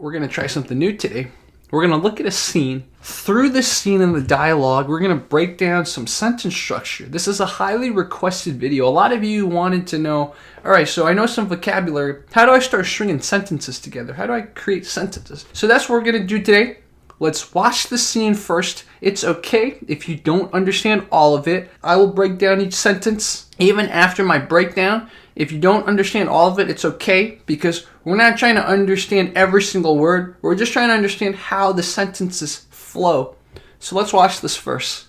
we're going to try something new today. We're going to look at a scene. Through this scene and the dialogue, we're going to break down some sentence structure. This is a highly requested video. A lot of you wanted to know, all right, so I know some vocabulary. How do I start stringing sentences together? How do I create sentences? So that's what we're going to do today. Let's watch the scene first. It's okay if you don't understand all of it. I will break down each sentence. Even after my breakdown, if you don't understand all of it, it's okay, because we're not trying to understand every single word. We're just trying to understand how the sentences flow. So let's watch this first.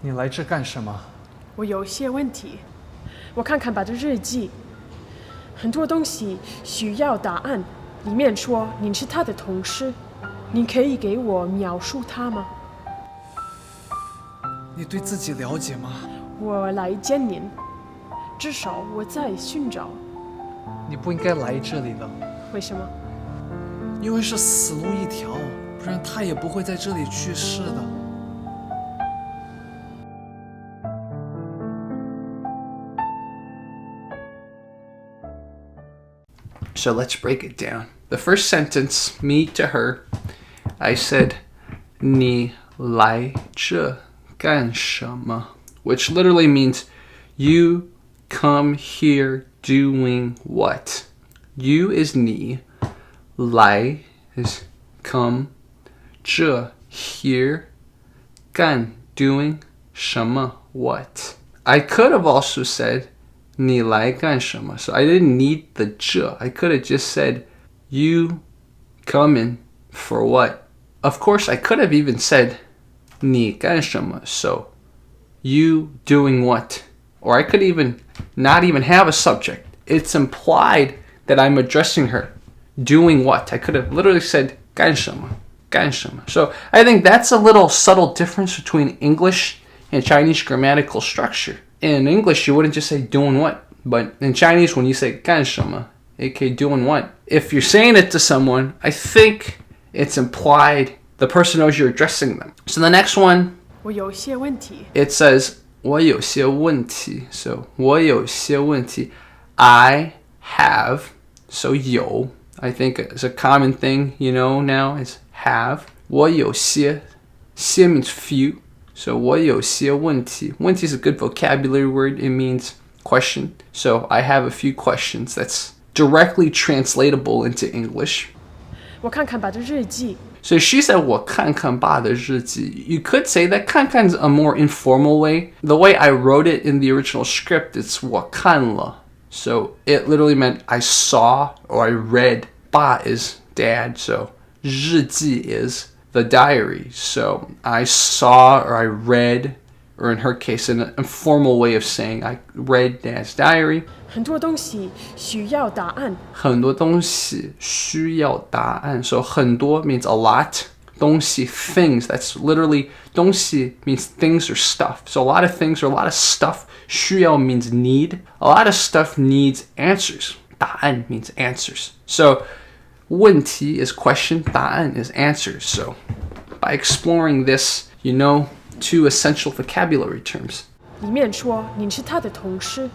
你来这干什么？我有些问题，我看看爸的日记，很多东西需要答案。里面说您是他的同事，您可以给我描述他吗？你对自己了解吗？我来见您，至少我在寻找。你不应该来这里的，为什么？因为是死路一条，不然他也不会在这里去世的。So let's break it down. The first sentence, me to her, I said, 你来这干什么? Which literally means, you come here doing what? You is 你, 来 is come, 这 here, 干 doing, 什么 what? I could have also said, 你来干什么? So I didn't need the 这. I could have just said, you coming for what? Of course, I could have even said, 你干什么? So, you doing what? Or I could even not even have a subject. It's implied that I'm addressing her. Doing what? I could have literally said, 干什么? 干什么? So, I think that's a little subtle difference between English and Chinese grammatical structure. In English, you wouldn't just say doing what. But in Chinese, when you say 干什么, aka doing what, if you're saying it to someone, I think it's implied the person knows you're addressing them. So the next one, 我有些问题。 it says 我有些问题. So 我有些问题. I have, so 有, I think it's a common thing, you know, now is have. 我有些, 些 means few. So 我有些问题. 问题 is a good vocabulary word. It means question. So I have a few questions. That's directly translatable into English. 我看看爸的日记。 So she said 我看看爸的日记. You could say that 看看 is a more informal way. The way I wrote it in the original script, it's 我看了. So it literally meant I saw or I read. 爸 is dad. So 日记 is the diary. So I saw or I read, or in her case, an informal way of saying I read dad's diary. 很多东西需要答案。很多东西需要答案. So 很多 means a lot. 东西 things. That's literally 东西 means things or stuff. So a lot of things or a lot of stuff. 需要 means need. A lot of stuff needs answers. 答案 means answers. So 问题 is question. 答案 is answers. So by exploring this, you know two essential vocabulary terms. 里面说您是他的同事，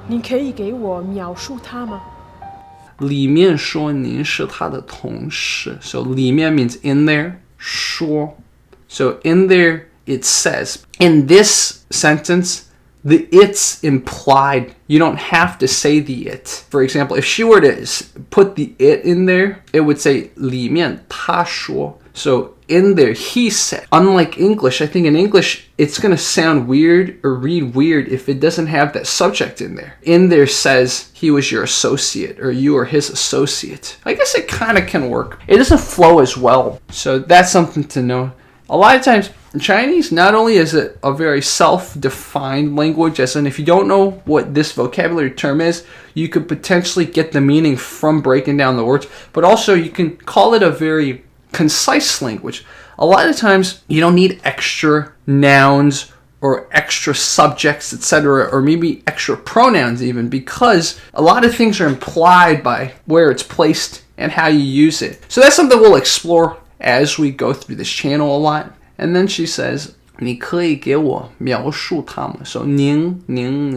您可以给我描述他吗？里面说您是他的同事. So 里面 means in there. 说. So in there it says. In this sentence, the it's implied. You don't have to say the it. For example, if she were to put the it in there, it would say 里面他说. So in there, he said. Unlike English, I think in English, it's going to sound weird or read weird if it doesn't have that subject in there. In there says he was your associate or you are his associate. I guess it kind of can work. It doesn't flow as well. So that's something to know. A lot of times, in Chinese, not only is it a very self-defined language, as in if you don't know what this vocabulary term is, you could potentially get the meaning from breaking down the words, but also you can call it a very concise language. A lot of times you don't need extra nouns or extra subjects, etc., or maybe extra pronouns even, because a lot of things are implied by where it's placed and how you use it. So that's something we'll explore as we go through this channel a lot. And then she says, 你可以给我描述他吗? So 您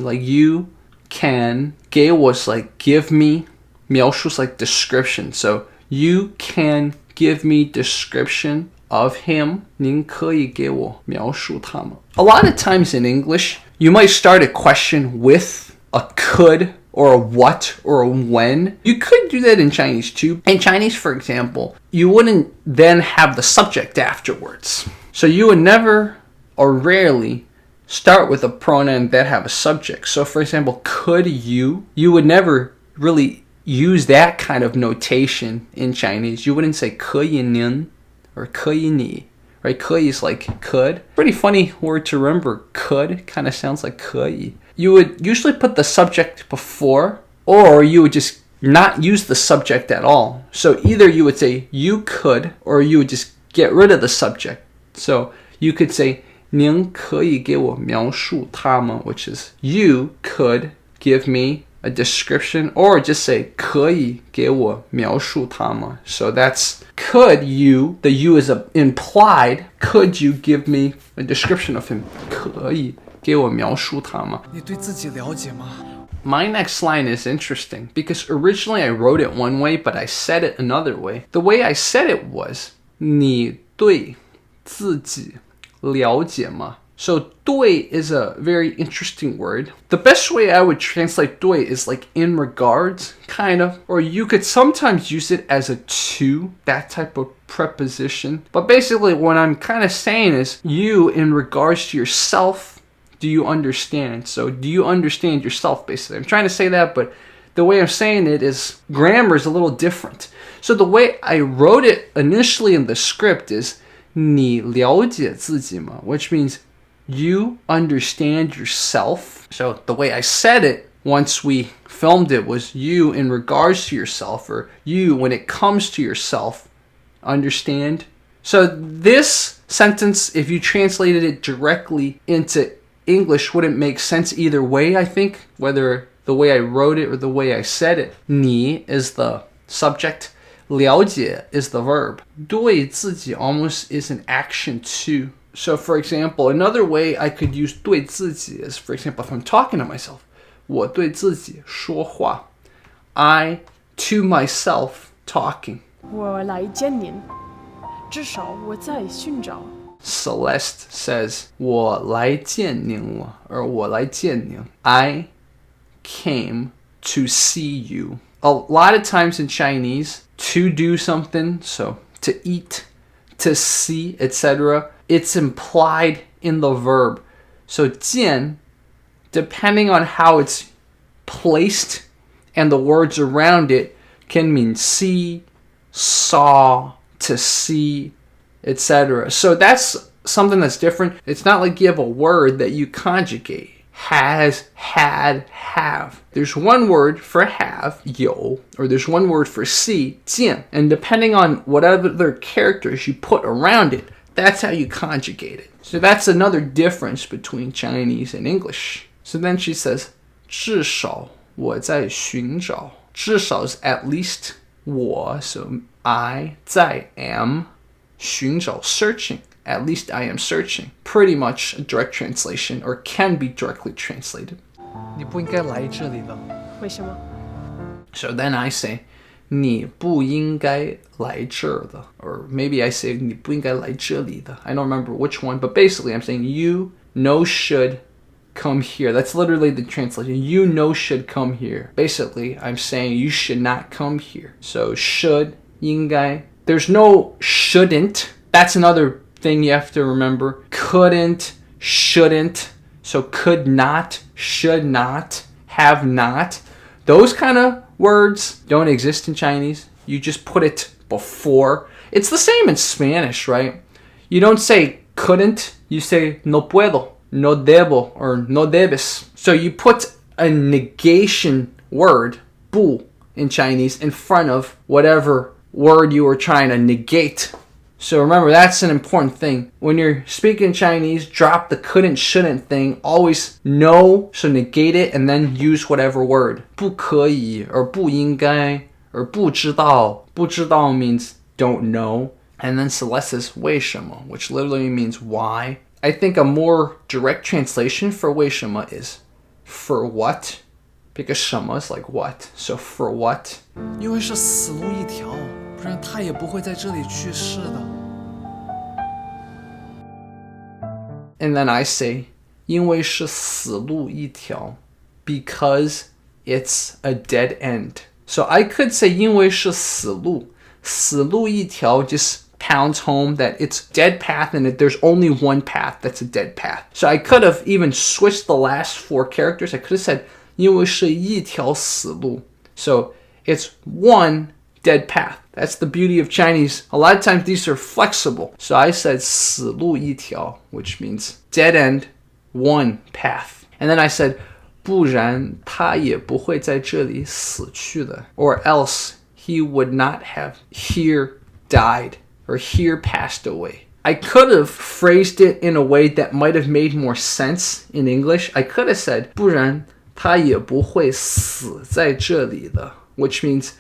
like you can. 给我 is like give me. 描述 is like description. So you can give me description of him? 您可以给我描述他吗? A lot of times in English, you might start a question with a could or a what or a when. You could do that in Chinese too. In Chinese, for example, you wouldn't then have the subject afterwards. So you would never or rarely start with a pronoun that have a subject. So for example, could you would never really use that kind of notation in Chinese. You wouldn't say 可以您 or 可以你, right? 可以 is like could. Pretty funny word to remember. Could kind of sounds like 可以. You would usually put the subject before, or you would just not use the subject at all. So either you would say you could, or you would just get rid of the subject. So you could say 您可以给我描述他吗? Which is you could give me a description, or just say 可以给我描述他吗? So that's could you, the you is implied, could you give me a description of him? 可以给我描述他吗? 你对自己了解吗? My next line is interesting because originally I wrote it one way, but I said it another way. The way I said it was 你对自己了解吗? So 对 is a very interesting word. The best way I would translate 对 is like in regards, kind of. Or you could sometimes use it as a to, that type of preposition. But basically what I'm kind of saying is you in regards to yourself, do you understand? So do you understand yourself, basically? I'm trying to say that, but the way I'm saying it is grammar is a little different. So the way I wrote it initially in the script is 你了解自己吗? Which means you understand yourself. So the way I said it once we filmed it was you in regards to yourself, or you when it comes to yourself, understand? So this sentence, if you translated it directly into English, wouldn't make sense either way, I think, whether the way I wrote it or the way I said it. 你 is the subject, 了解 is the verb. 对自己 almost is an action too. So for example, another way I could use 对自己 is, for example, if I'm talking to myself, 我对自己说话. I to myself talking. 我来见您，至少我在寻找。Celeste says 我来见您了, or 我来见您. I came to see you. A lot of times in Chinese, to do something, so to eat, to see, etc., it's implied in the verb. So 见, depending on how it's placed and the words around it, can mean see, saw, to see, etc. So that's something that's different. It's not like you have a word that you conjugate. Has, had, have. There's one word for have, 有, or there's one word for see, 见. And depending on whatever other characters you put around it, that's how you conjugate it. So that's another difference between Chinese and English. So then she says, 至少我在寻找. 至少 is at least 我, so I, 在 am, 寻找 searching. At least I am searching. Pretty much a direct translation, or can be directly translated. 你不应该来这里的。为什么？ So then I say, 你不应该来这儿的. Or maybe I say, 你不应该来这里的. I don't remember which one, but basically I'm saying you no should come here. That's literally the translation. You no should come here. Basically, I'm saying you should not come here. So should, 应该. There's no shouldn't. That's another thing you have to remember. Couldn't, shouldn't. So could not, should not, have not. Those kind of words don't exist in Chinese. You just put it before. It's the same in Spanish, right? You don't say couldn't, you say no puedo, no debo, or no debes. So you put a negation word, 不, in Chinese in front of whatever word you were trying to negate. So remember, that's an important thing. When you're speaking Chinese, drop the couldn't, shouldn't thing. Always no, so negate it, and then use whatever word. 不可以, or 不应该, or 不知道. 不知道 means don't know. And then Celeste says 为什么, which literally means why. I think a more direct translation for 为什么 is for what, because 什么 is like what. So for what? 因为是死路一条，不不然他也不会在这里去世的。And then I say, 因为是死路一条 because it's a dead end. So I could say 因为是死路一条 just pounds home that it's dead path and that there's only one path that's a dead path. So I could have even switched the last 4 characters. I could have said 因为是一条死路. So it's one dead path. That's the beauty of Chinese. A lot of times these are flexible. So I said 死路一条, which means dead end, one path. And then I said 不然他也不会在这里死去的. Or else he would not have here died or here passed away. I could have phrased it in a way that might have made more sense in English. I could have said 不然他也不会死在这里的, which means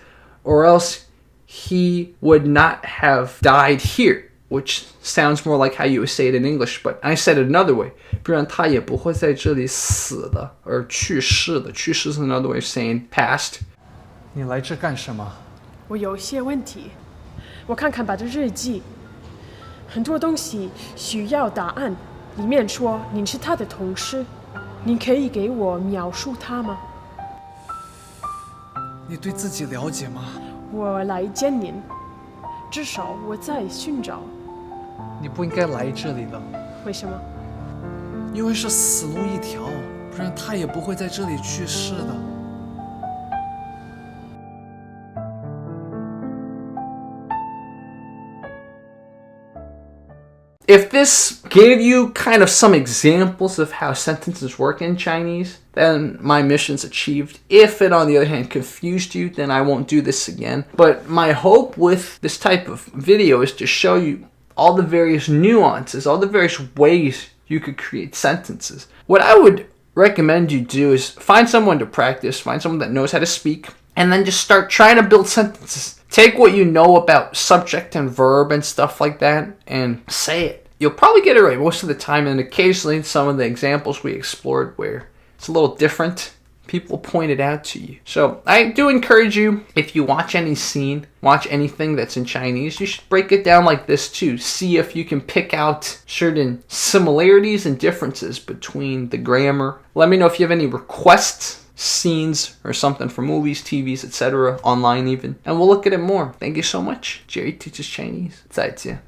or else he would not have died here, which sounds more like how you would say it in English, but I said it another way. 不然他也不会在这里死的, or 去世的. 去世 is another way of saying past. 你来这干什么？我有些问题，我看看爸的日记，很多东西需要答案。里面说您是他的同事，您可以给我描述他吗？你对自己了解吗？我来见您，至少我在寻找。你不应该来这里的，为什么？因为是死路一条，不然他也不会在这里去世的。If this gave you kind of some examples of how sentences work in Chinese, then my mission's achieved. If it, on the other hand, confused you, then I won't do this again. But my hope with this type of video is to show you all the various nuances, all the various ways you could create sentences. What I would recommend you do is find someone to practice, find someone that knows how to speak, and then just start trying to build sentences. Take what you know about subject and verb and stuff like that and say it. You'll probably get it right most of the time, and occasionally some of the examples we explored where it's a little different, people point it out to you. So I do encourage you, if you watch any scene, watch anything that's in Chinese, you should break it down like this too. See if you can pick out certain similarities and differences between the grammar. Let me know if you have any requests, scenes, or something for movies, TVs, etc., online even, and we'll look at it more. Thank you so much. Jerry teaches Chinese. 再见.